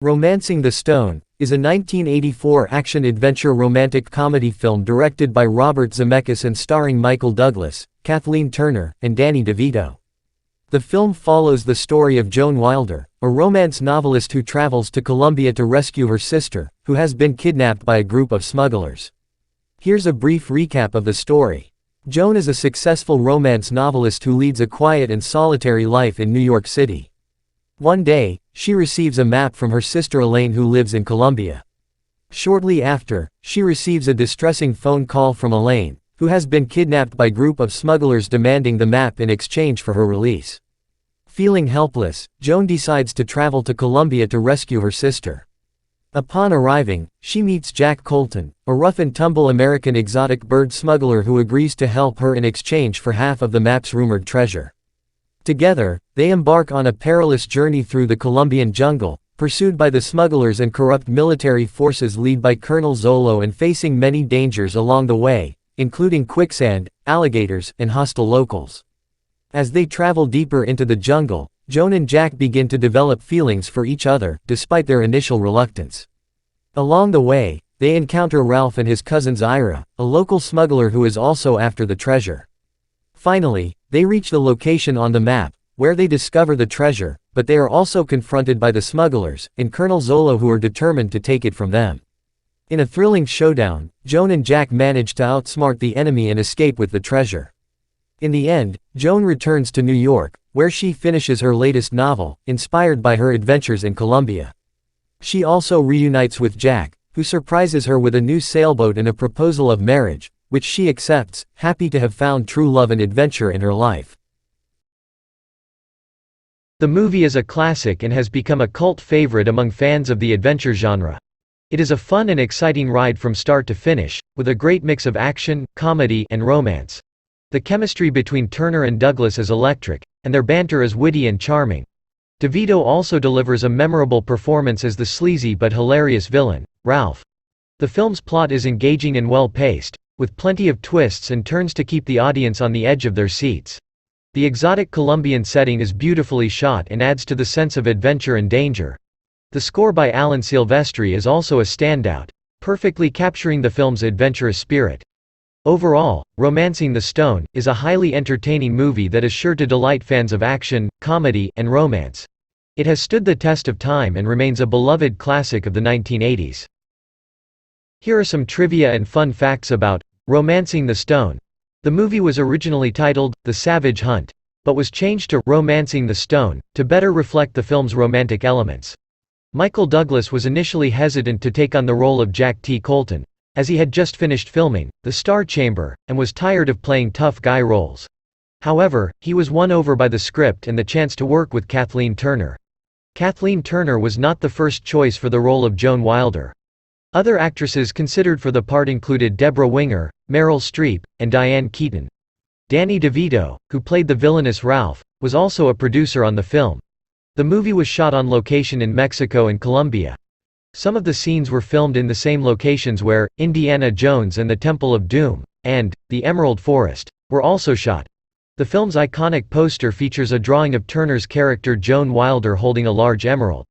Romancing the Stone is a 1984 action-adventure romantic comedy film directed by Robert Zemeckis and starring Michael Douglas, Kathleen Turner, and Danny DeVito. The film follows the story of Joan Wilder, a romance novelist who travels to Colombia to rescue her sister, who has been kidnapped by a group of smugglers. Here's a brief recap of the story. Joan is a successful romance novelist who leads a quiet and solitary life in New York City. One day, she receives a map from her sister Elaine, who lives in Colombia. Shortly after, she receives a distressing phone call from Elaine, who has been kidnapped by a group of smugglers demanding the map in exchange for her release. Feeling helpless, Joan decides to travel to Colombia to rescue her sister. Upon arriving, she meets Jack Colton, a rough-and-tumble American exotic bird smuggler who agrees to help her in exchange for half of the map's rumored treasure. Together, they embark on a perilous journey through the Colombian jungle, pursued by the smugglers and corrupt military forces led by Colonel Zolo, and facing many dangers along the way, including quicksand, alligators, and hostile locals. As they travel deeper into the jungle, Joan and Jack begin to develop feelings for each other, despite their initial reluctance. Along the way, they encounter Ralph and his cousin Ira, a local smuggler who is also after the treasure. Finally, they reach the location on the map, where they discover the treasure, but they are also confronted by the smugglers and Colonel Zolo, who are determined to take it from them. In a thrilling showdown, Joan and Jack manage to outsmart the enemy and escape with the treasure. In the end, Joan returns to New York, where she finishes her latest novel, inspired by her adventures in Colombia. She also reunites with Jack, who surprises her with a new sailboat and a proposal of marriage, which she accepts, happy to have found true love and adventure in her life. The movie is a classic and has become a cult favorite among fans of the adventure genre. It is a fun and exciting ride from start to finish, with a great mix of action, comedy, and romance. The chemistry between Turner and Douglas is electric, and their banter is witty and charming. DeVito also delivers a memorable performance as the sleazy but hilarious villain, Ralph. The film's plot is engaging and well-paced, with plenty of twists and turns to keep the audience on the edge of their seats. The exotic Colombian setting is beautifully shot and adds to the sense of adventure and danger. The score by Alan Silvestri is also a standout, perfectly capturing the film's adventurous spirit. Overall, Romancing the Stone is a highly entertaining movie that is sure to delight fans of action, comedy, and romance. It has stood the test of time and remains a beloved classic of the 1980s. Here are some trivia and fun facts about Romancing the Stone. The movie was originally titled The Savage Hunt, but was changed to Romancing the Stone to better reflect the film's romantic elements. Michael Douglas was initially hesitant to take on the role of Jack T. Colton, as he had just finished filming The Star Chamber, and was tired of playing tough guy roles. However, he was won over by the script and the chance to work with Kathleen Turner. Kathleen Turner was not the first choice for the role of Joan Wilder. Other actresses considered for the part included Deborah Winger, Meryl Streep, and Diane Keaton. Danny DeVito, who played the villainous Ralph, was also a producer on the film. The movie was shot on location in Mexico and Colombia. Some of the scenes were filmed in the same locations where Indiana Jones and the Temple of Doom, and The Emerald Forest, were also shot. The film's iconic poster features a drawing of Turner's character Joan Wilder holding a large emerald.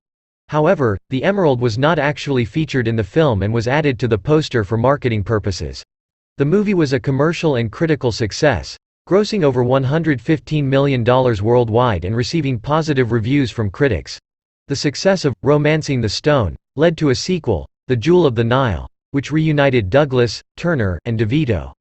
However, the emerald was not actually featured in the film and was added to the poster for marketing purposes. The movie was a commercial and critical success, grossing over $115 million worldwide and receiving positive reviews from critics. The success of Romancing the Stone led to a sequel, The Jewel of the Nile, which reunited Douglas, Turner, and DeVito.